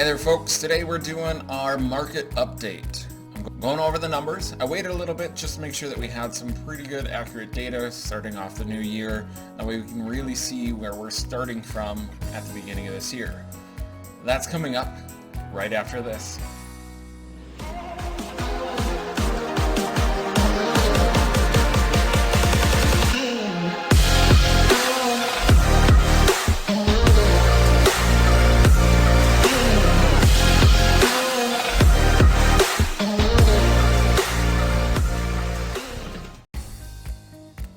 Hey there folks, today we're doing our market update. I'm going over the numbers. I waited a little bit just to make sure that we had some pretty good accurate data starting off the new year. That way we can really see where we're starting from at the beginning of this year. That's coming up right after this.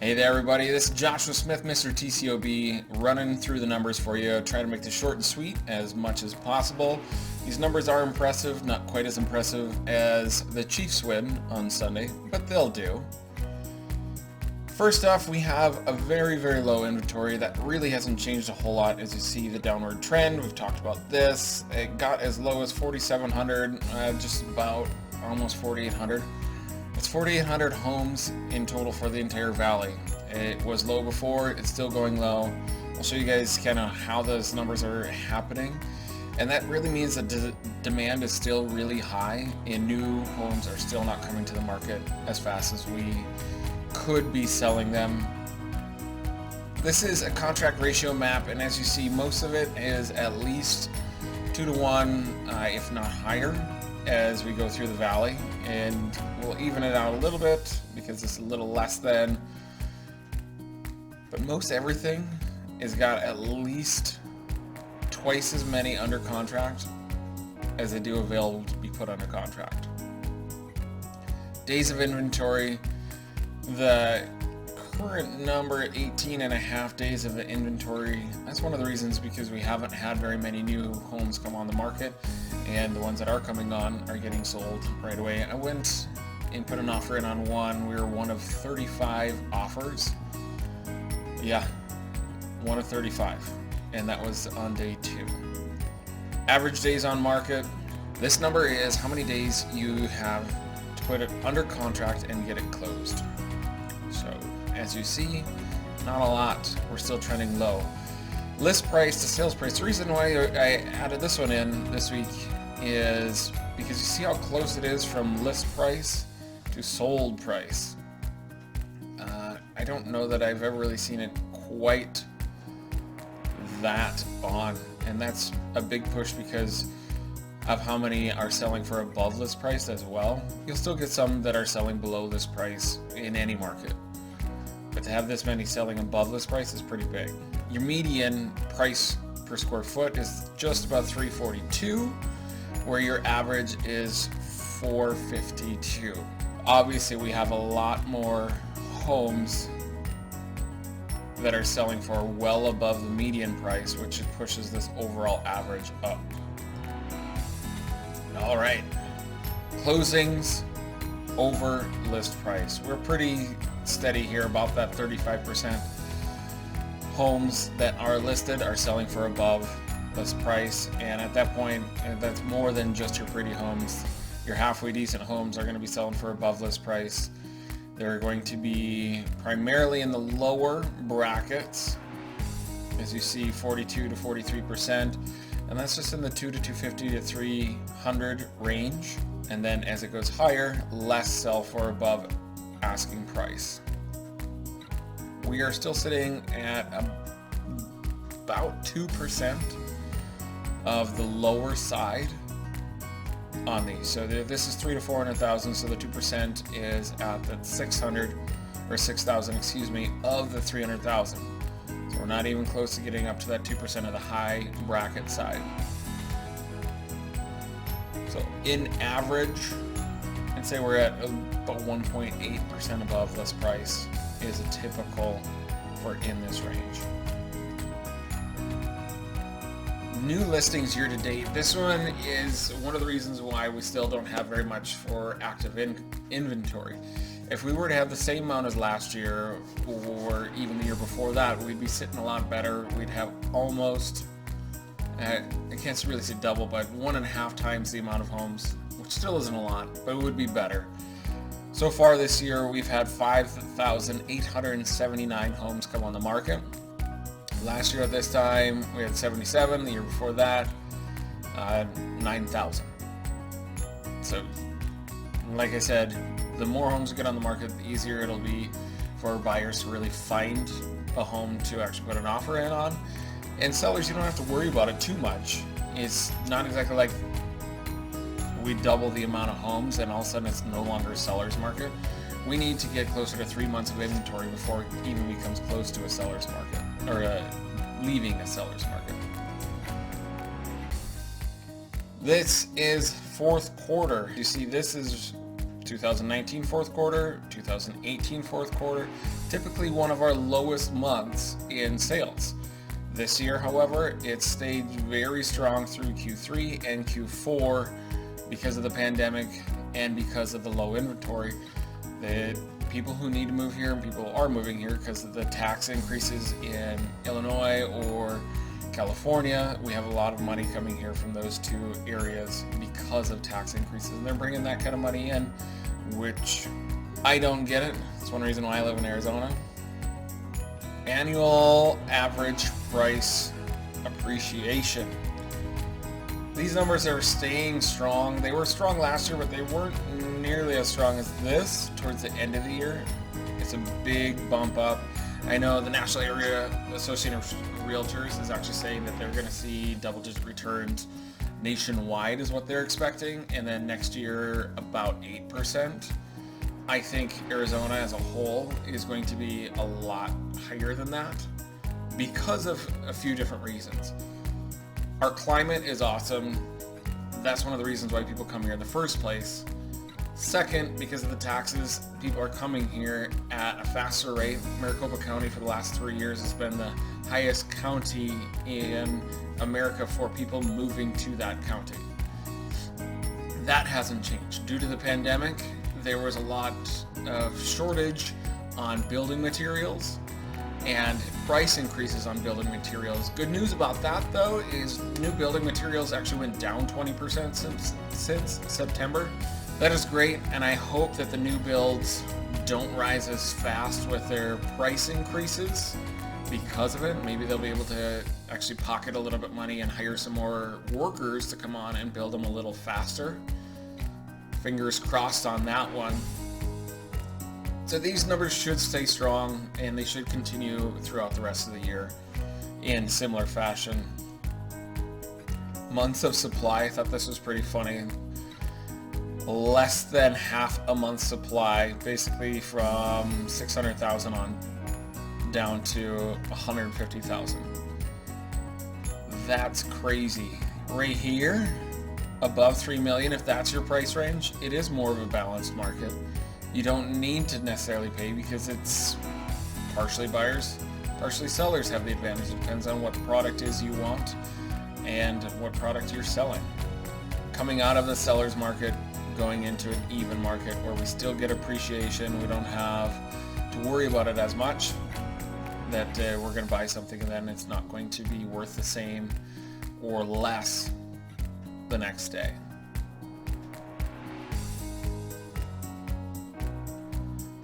Hey there everybody, this is Joshua Smith, Mr TCOB, running through the numbers for you, trying to make this short and sweet as much as possible. These numbers are impressive, not quite as impressive as the Chiefs win on Sunday, but they'll do. First off, we have a very low inventory that really hasn't changed a whole lot. As you see the downward trend, we've talked about this. It got as low as 4,700, just about almost 4,800. It's 4,800 homes in total for the entire valley. It was low before, it's still going low. I'll show you guys kind of how those numbers are happening. And that really means that demand is still really high and new homes are still not coming to the market as fast as we could be selling them. This is a contract ratio map, and as you see, most of it is at least 2 to 1, if not higher, as we go through the valley, and we'll even it out a little bit because it's a little less than, but most everything has got at least twice as many under contract as they do available to be put under contract. Days of inventory, the current number at 18.5 days of the inventory. That's one of the reasons because we haven't had very many new homes come on the market, and the ones that are coming on are getting sold right away. I went and put an offer in on one. We were one of 35 offers. Yeah, one of 35, and that was on day 2. Average days on market. This number is how many days you have to put it under contract and get it closed. So as you see, not a lot. We're still trending low. List price to sales price. The reason why I added this one in this week is because you see how close it is from list price to sold price. I don't know that I've ever really seen it quite that on, and that's a big push because of how many are selling for above list price as well. You'll still get some that are selling below list price in any market, but to have this many selling above list price is pretty big. Your median price per square foot is just about $342, where your average is $452. Obviously, we have a lot more homes that are selling for well above the median price, which pushes this overall average up. All right, closings over list price. We're pretty steady here, about that 35%. Homes that are listed are selling for above list price, and at that point, that's more than just your pretty homes. Your halfway decent homes are going to be selling for above list price. They're going to be primarily in the lower brackets, as you see, 42 to 43%, and that's just in the 2 to 250 to 300 range. And then as it goes higher, less sell for above asking price. We are still sitting at about 2% of the lower side on these. So this is 3 to 400,000, so the 2% is at the 600 or 6,000, excuse me, of the 300,000. So we're not even close to getting up to that 2% of the high bracket side. So in average, I'd say we're at about 1.8% above list price is a typical for in this range. New listings year to date. This one is one of the reasons why we still don't have very much for active inventory. If we were to have the same amount as last year or even the year before that, we'd be sitting a lot better. We'd have almost, I can't really say double, but 1.5 times the amount of homes, which still isn't a lot, but it would be better. So far this year, we've had 5,879 homes come on the market. Last year at this time, we had 77. The year before that, 9,000. So, like I said, the more homes get on the market, the easier it'll be for buyers to really find a home to actually put an offer in on. And sellers, you don't have to worry about it too much. It's not exactly like we double the amount of homes and all of a sudden it's no longer a seller's market. We need to get closer to 3 months of inventory before it even becomes close to a seller's market, or leaving a seller's market. This is fourth quarter. You see, this is 2019 fourth quarter, 2018 fourth quarter, typically one of our lowest months in sales. This year, however, it stayed very strong through Q3 and Q4 because of the pandemic and because of the low inventory. The people who need to move here, and people are moving here because of the tax increases in Illinois or California. We have a lot of money coming here from those two areas because of tax increases, and they're bringing that kind of money in, which I don't get it. It's one reason why I live in Arizona. Annual average price appreciation. These numbers are staying strong. They were strong last year, but they weren't nearly as strong as this towards the end of the year. It's a big bump up. I know the National Area Association of Realtors is actually saying that they're going to see double-digit returns nationwide is what they're expecting, and then next year about 8%. I think Arizona as a whole is going to be a lot higher than that because of a few different reasons. Our climate is awesome. That's one of the reasons why people come here in the first place. Second, because of the taxes, people are coming here at a faster rate. Maricopa County for the last 3 years has been the highest county in America for people moving to that county. That hasn't changed. Due to the pandemic, there was a lot of shortage on building materials and price increases on building materials. Good news about that, though, is new building materials actually went down 20% since September. That is great, and I hope that the new builds don't rise as fast with their price increases because of it. Maybe they'll be able to actually pocket a little bit of money and hire some more workers to come on and build them a little faster. Fingers crossed on that one. So these numbers should stay strong, and they should continue throughout the rest of the year in similar fashion. Months of supply, I thought this was pretty funny. Less than half a month's supply, basically from 600,000 on down to 150,000. That's crazy. Right here, above 3 million, if that's your price range, it is more of a balanced market. You don't need to necessarily pay because it's partially buyers, partially sellers have the advantage. It depends on what product is you want and what product you're selling. Coming out of the seller's market, going into an even market where we still get appreciation, we don't have to worry about it as much, that we're going to buy something and then it's not going to be worth the same or less the next day.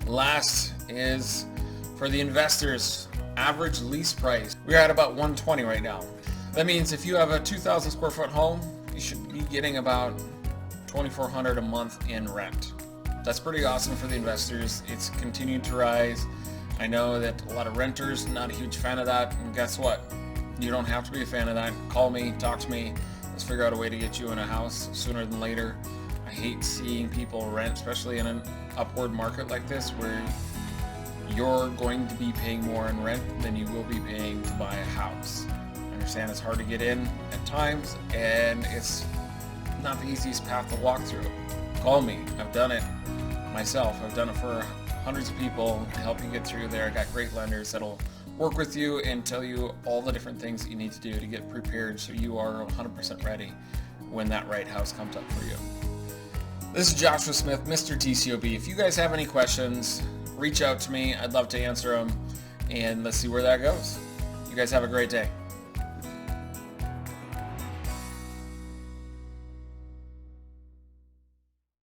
Last is for the investors, average lease price. We're at about 120 right now. That means if you have a 2,000 square foot home, you should be getting about $2,400 a month in rent. That's pretty awesome for the investors. It's continued to rise. I know that a lot of renters not a huge fan of that, and guess what? You don't have to be a fan of that. Call me, talk to me. Let's figure out a way to get you in a house sooner than later. I hate seeing people rent, especially in an upward market like this where you're going to be paying more in rent than you will be paying to buy a house. I understand it's hard to get in at times, and it's not the easiest path to walk through. Call me. I've done it myself. I've done it for hundreds of people to help you get through there. I got great lenders that'll work with you and tell you all the different things that you need to do to get prepared so you are 100% ready when that right house comes up for you. This is Joshua Smith, Mr. TCOB. If you guys have any questions, reach out to me. I'd love to answer them, and let's see where that goes. You guys have a great day.